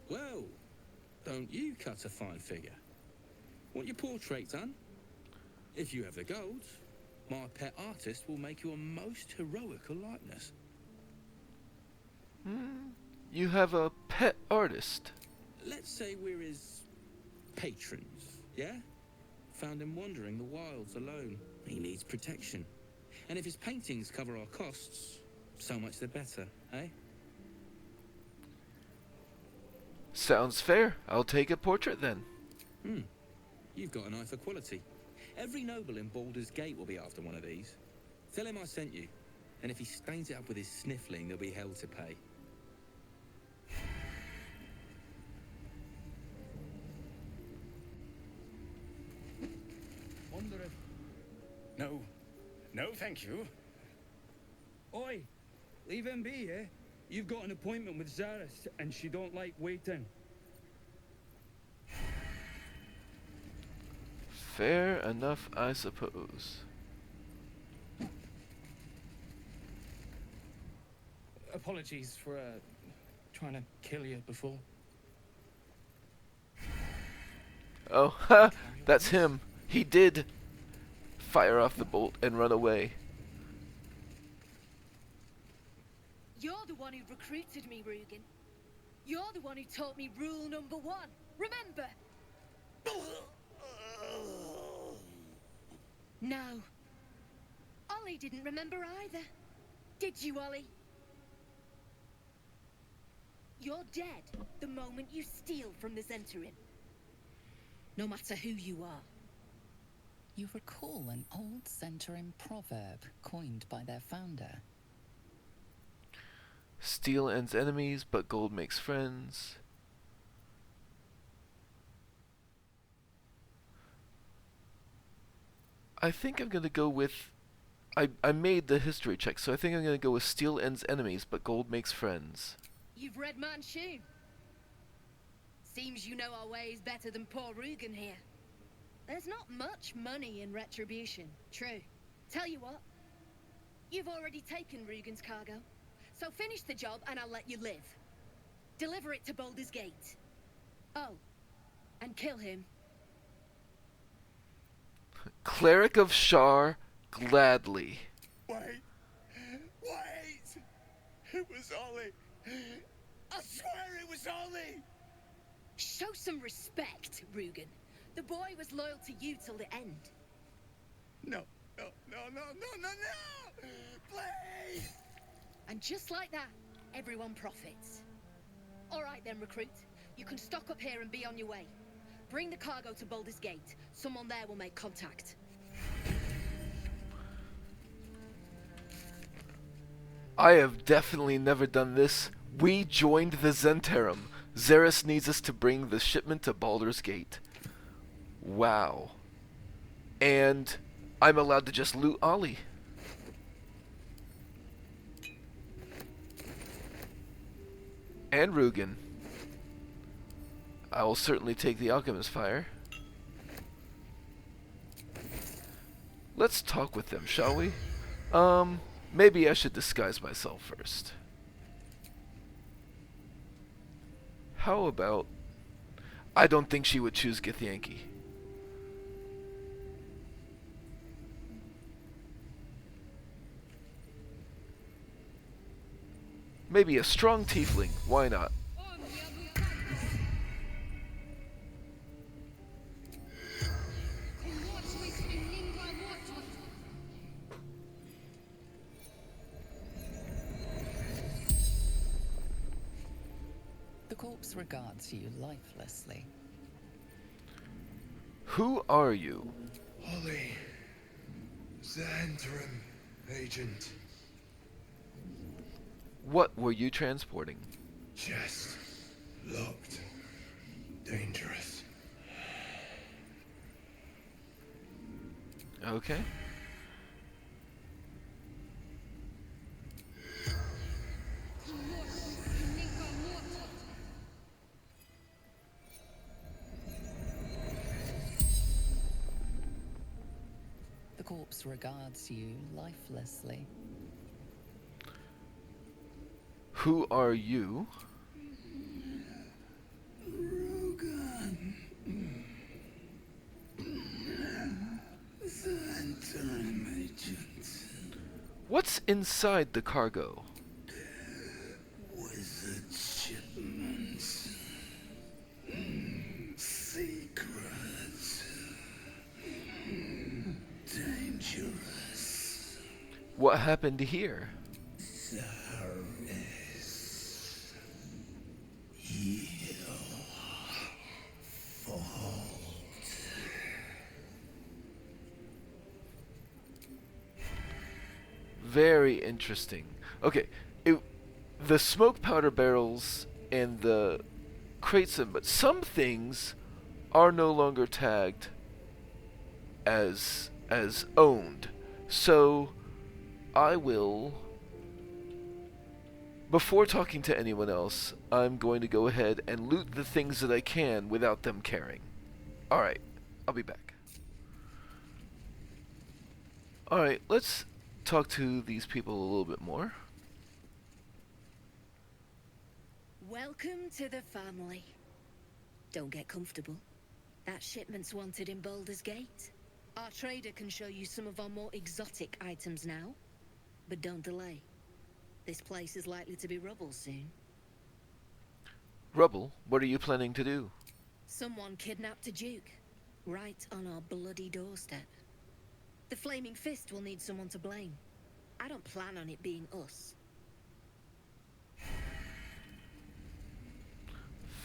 Well, don't you cut a fine figure? Want your portrait done? If you have the gold, my pet artist will make you a most heroical likeness. You have a pet artist. Let's say we're his patrons, yeah? Found him wandering the wilds alone. He needs protection. And if his paintings cover our costs, so much the better, eh? Sounds fair. I'll take a portrait then. You've got an eye for quality. Every noble in Baldur's Gate will be after one of these. Tell him I sent you. And if he stains it up with his sniffling, there'll be hell to pay. Wonder if... No. No, thank you. Oi! Leave him be, eh? You've got an appointment with Zarys, and she don't like waiting. Fair enough, I suppose. Apologies for trying to kill you before. Oh, ha! That's him. He did fire off the bolt and run away. You're the one who recruited me, Rugan. You're the one who taught me rule number 1. Remember? No. Olly didn't remember either. Did you, Olly? You're dead the moment you steal from the Zhentarim. No matter who you are. You recall an old Zhentarim proverb coined by their founder. Steel ends enemies, but gold makes friends. I think I'm gonna go with... I made the history check, so I think I'm gonna go with steel ends enemies, but gold makes friends. You've read Manchun. Seems you know our ways better than poor Rugan here. There's not much money in retribution, true. Tell you what, you've already taken Rugan's cargo, so finish the job and I'll let you live. Deliver it to Baldur's Gate. Oh, and kill him. Cleric of Shar, gladly. Wait! It was Olly! I swear it was Olly! Show some respect, Rugan. The boy was loyal to you till the end. No! Please! And just like that, everyone profits. All right then, recruit. You can stock up here and be on your way. Bring the cargo to Baldur's Gate. Someone there will make contact. I have definitely never done this. We joined the Zhentarim. Zarys needs us to bring the shipment to Baldur's Gate. Wow. And I'm allowed to just loot Olly. And Rugan. I will certainly take the Alchemist Fire. Let's talk with them, shall we? Maybe I should disguise myself first. How about... I don't think she would choose Githyanki. Maybe a strong tiefling, why not? corpse regards you lifelessly. Who are you? Olly. Zhentarim agent. What were you transporting? Chest. Locked. Dangerous. Okay. The corpse regards you lifelessly. Who are you? Rugan. Zhentarim agent. What's inside the cargo? Wizard shipments. Secrets. Dangerous. What happened here? Zarys. Heal. Fault. Very interesting. Okay, the smoke powder barrels and the crates, but some things are no longer tagged as owned. So I will, before talking to anyone else, I'm going to go ahead and loot the things that I can without them caring. Alright, I'll be back. Alright, let's talk to these people a little bit more. Welcome to the family. Don't get comfortable. That shipment's wanted in Baldur's Gate. Our trader can show you some of our more exotic items now. But don't delay. This place is likely to be rubble soon. Rubble, what are you planning to do? Someone kidnapped a duke. Right on our bloody doorstep. The Flaming Fist will need someone to blame. I don't plan on it being us.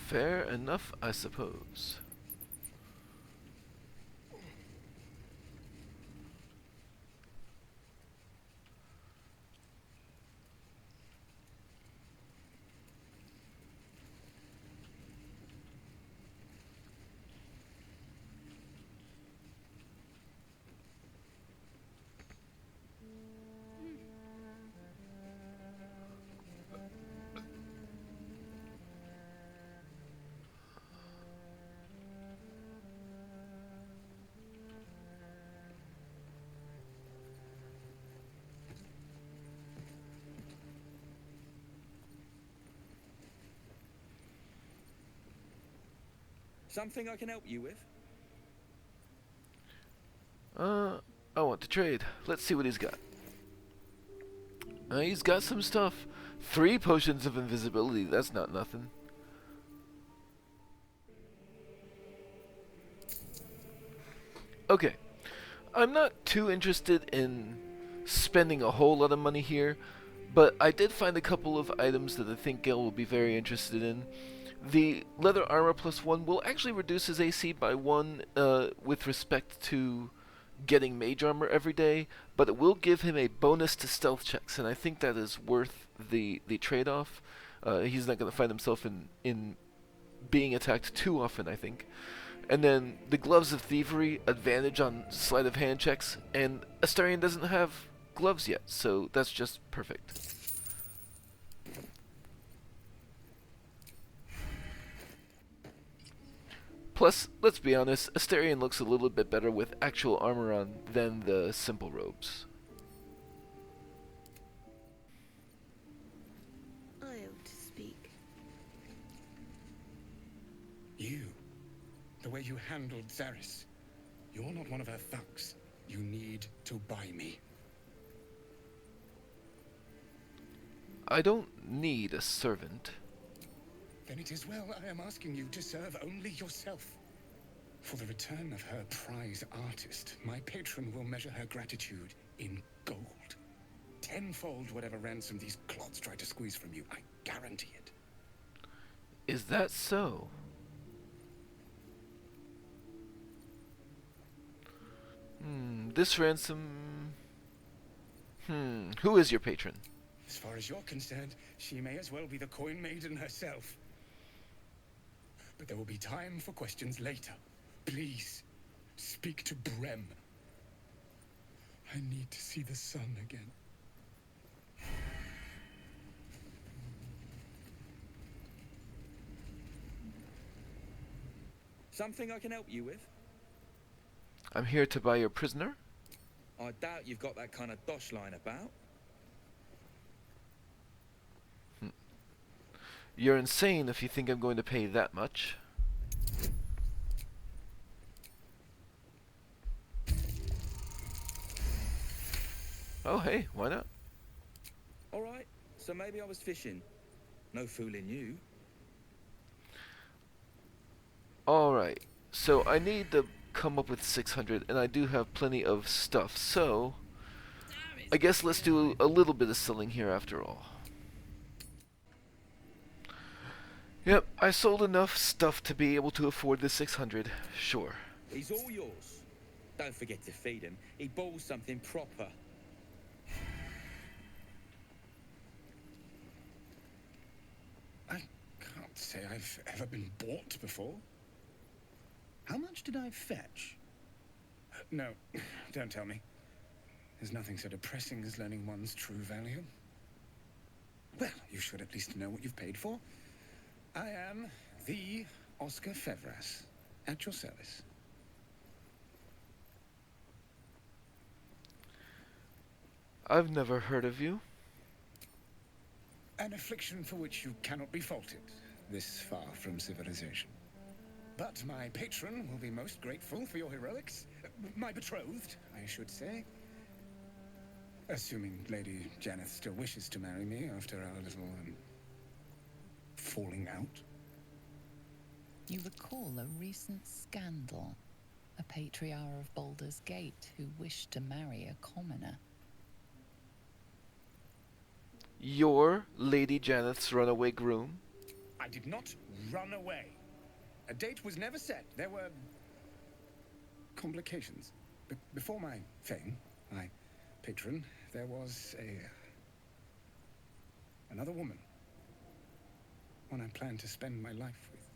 Fair enough, I suppose. Something I can help you with? I want to trade. Let's see what he's got. He's got some stuff. 3 potions of invisibility, that's not nothing. Okay. I'm not too interested in spending a whole lot of money here, but I did find a couple of items that I think Gale will be very interested in. The leather armor +1 will actually reduce his AC by 1 with respect to getting mage armor every day, but it will give him a bonus to stealth checks, and I think that is worth the trade-off. He's not going to find himself in being attacked too often, I think. And then the gloves of thievery, advantage on sleight of hand checks, and Astarion doesn't have gloves yet, so that's just perfect. Plus, let's be honest, Astarion looks a little bit better with actual armor on than the simple robes. I ought to speak. You. The way you handled Zarys. You're not one of her thugs. You need to buy me. I don't need a servant. Then it is well I am asking you to serve only yourself. For the return of her prize artist, my patron will measure her gratitude in gold. 10-fold whatever ransom these clods try to squeeze from you, I guarantee it. Is that so? This ransom... Who is your patron? As far as you're concerned, she may as well be the coin maiden herself. But there will be time for questions later. Please, speak to Brem. I need to see the sun again. Something I can help you with? I'm here to buy your prisoner. I doubt you've got that kind of dosh line about. You're insane if you think I'm going to pay that much. Oh, hey, why not? Alright, so maybe I was fishing. No fooling you. Alright, so I need to come up with 600, and I do have plenty of stuff, so I guess let's do a little bit of selling here after all. Yep, I sold enough stuff to be able to afford the 600, sure. He's all yours. Don't forget to feed him. He balls something proper. I can't say I've ever been bought before. How much did I fetch? No, don't tell me. There's nothing so depressing as learning one's true value. Well, you should at least know what you've paid for. I am the Oscar Fevras, at your service. I've never heard of you. An affliction for which you cannot be faulted, this far from civilization. But my patron will be most grateful for your heroics. My betrothed, I should say. Assuming Lady Janeth still wishes to marry me after our little, falling out. You recall a recent scandal. A patriarch of Baldur's Gate who wished to marry a commoner. You're Lady Janeth's runaway groom? I did not run away. A date was never set. There were complications. Before my fame, my patron, there was another woman. One I planned to spend my life with.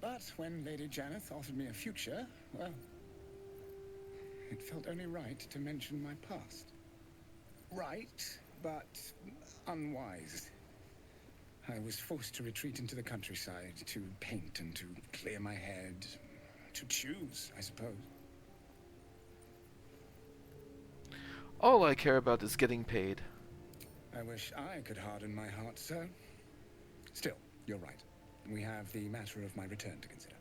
But when Lady Janeth offered me a future, well, it felt only right to mention my past. Right, but unwise. I was forced to retreat into the countryside, to paint and to clear my head, to choose, I suppose. All I care about is getting paid. I wish I could harden my heart, sir. Still, you're right. We have the matter of my return to consider.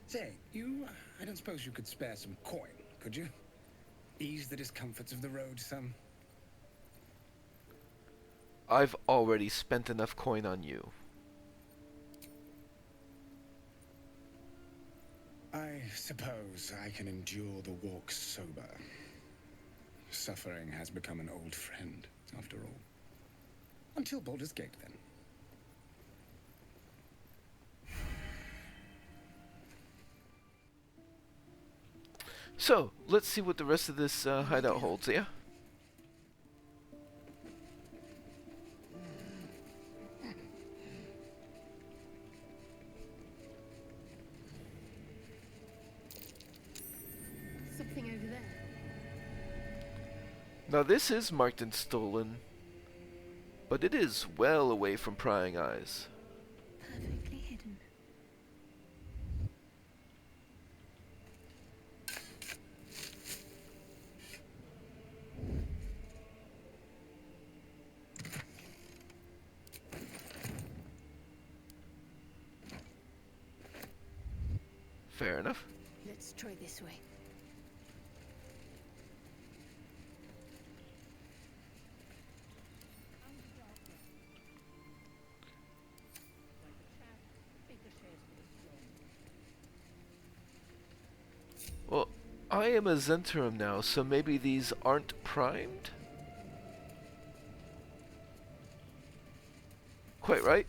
Say, I don't suppose you could spare some coin, could you? Ease the discomforts of the road some. I've already spent enough coin on you. I suppose I can endure the walk sober. Suffering has become an old friend, after all. Until Baldur's Gate, then. So, let's see what the rest of this hideout holds, yeah? Something over there. Now this is marked and stolen, but it is well away from prying eyes. Perfectly hidden. Fair enough. Let's try this way. Well, I am a Zhentarim now, so maybe these aren't primed? Quite right.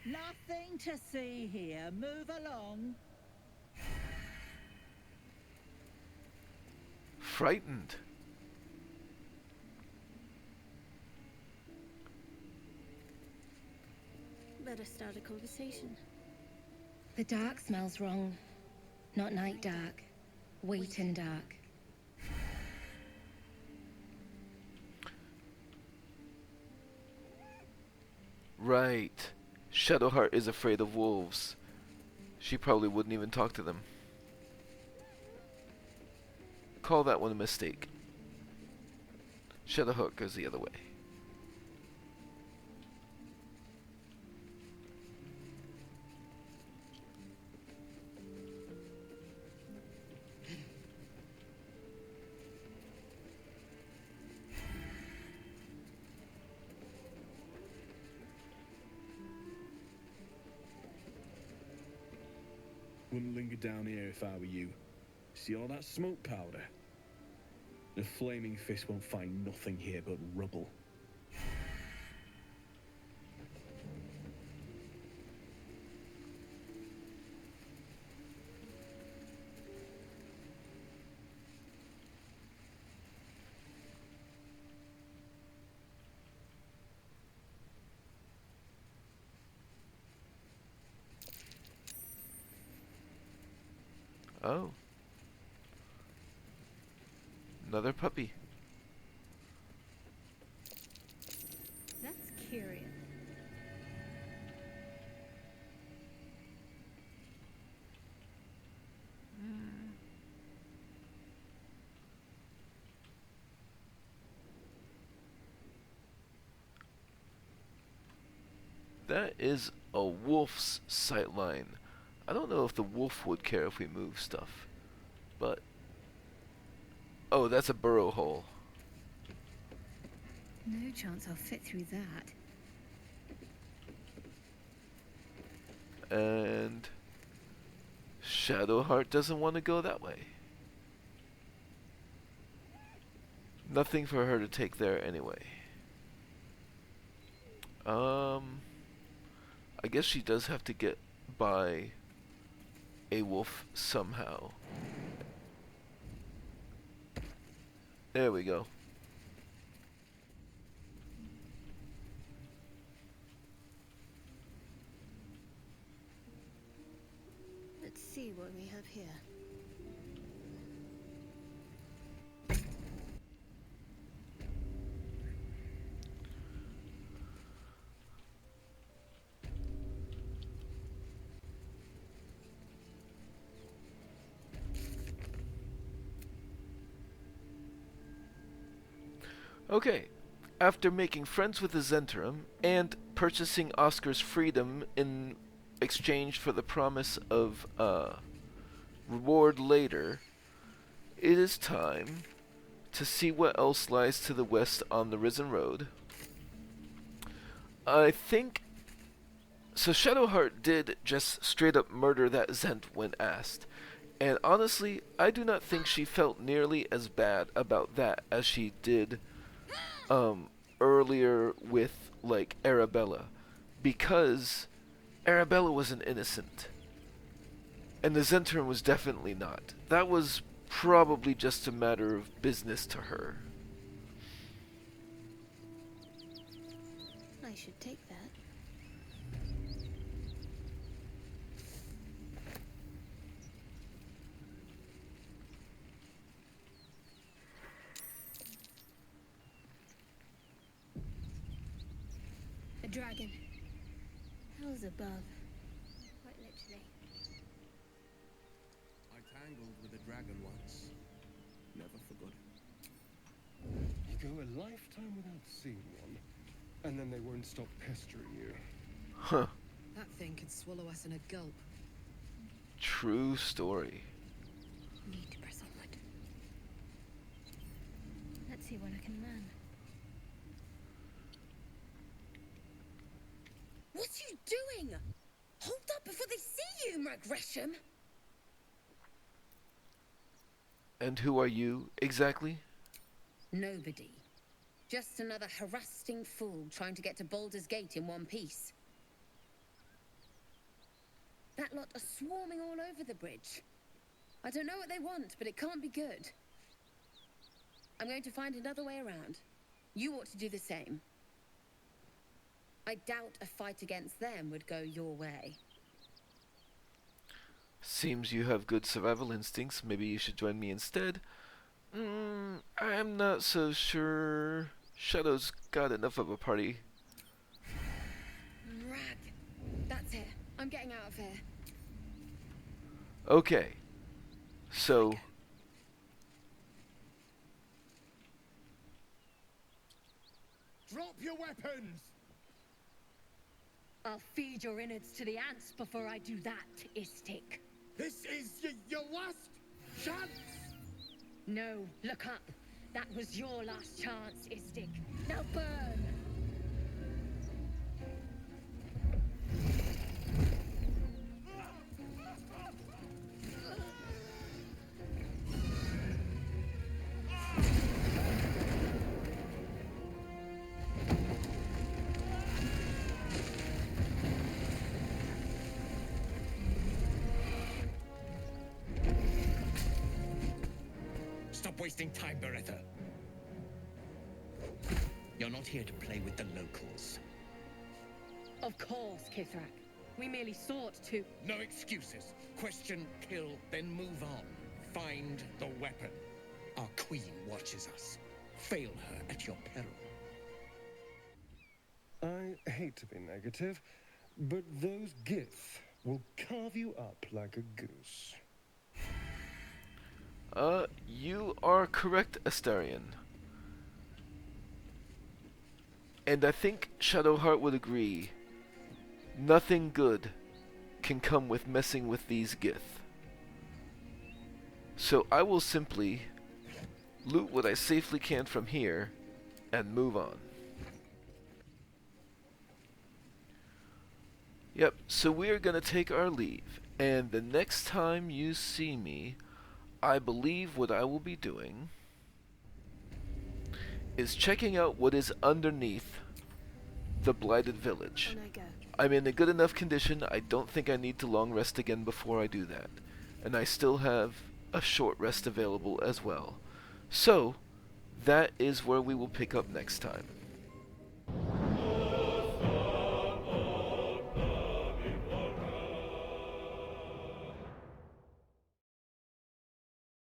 Nothing to see here. Move along. Frightened. Better start a conversation. The dark smells wrong. Not night dark. Waiting dark. Right. Shadowheart is afraid of wolves. She probably wouldn't even talk to them. Call that one a mistake. Shadowheart goes the other way. Wouldn't linger down here if I were you. See all that smoke powder? The flaming fist won't find nothing here but rubble. Oh. Another puppy. That's curious. That is a wolf's sightline. I don't know if the wolf would care if we move stuff, but... Oh, that's a burrow hole. No chance I'll fit through that. And... Shadowheart doesn't want to go that way. Nothing for her to take there anyway. I guess she does have to get by a wolf somehow. There we go. Let's see what we have here. Okay, after making friends with the Zhentarim and purchasing Oscar's freedom in exchange for the promise of reward later, it is time to see what else lies to the west on the Risen Road. I think... So Shadowheart did just straight up murder that Zhent when asked. And honestly, I do not think she felt nearly as bad about that as she did earlier with, like, Arabella, because Arabella was an innocent, and the Zhentarim was definitely not. That was probably just a matter of business to her. I should take that. A dragon. Hell's above. Quite literally. I tangled with a dragon once. Never forgot it. You go a lifetime without seeing one, and then they won't stop pestering you. Huh. That thing could swallow us in a gulp. True story. Need to press onward. Let's see what I can learn. What are you doing? Hold up before they see you, Mark Gresham. And who are you, exactly? Nobody. Just another harassing fool trying to get to Baldur's Gate in one piece. That lot are swarming all over the bridge. I don't know what they want, but it can't be good. I'm going to find another way around. You ought to do the same. I doubt a fight against them would go your way. Seems you have good survival instincts. Maybe you should join me instead. I'm not so sure. Shadow's got enough of a party. Rag. That's it. I'm getting out of here. Okay. So... Drop your weapons! I'll feed your innards to the ants before I do that, Istik. This is your last chance! No, look up. That was your last chance, Istik. Now burn! Stop wasting time, Beretta. You're not here to play with the locals. Of course, Kith'rak. We merely sought to... No excuses. Question, kill, then move on. Find the weapon. Our queen watches us. Fail her at your peril. I hate to be negative, but those Gith will carve you up like a goose. You are correct, Astarion. And I think Shadowheart would agree. Nothing good can come with messing with these Gith. So I will simply loot what I safely can from here and move on. Yep, so we are going to take our leave, and the next time you see me, I believe what I will be doing is checking out what is underneath the blighted village. I'm in a good enough condition, I don't think I need to long rest again before I do that. And I still have a short rest available as well. So, that is where we will pick up next time.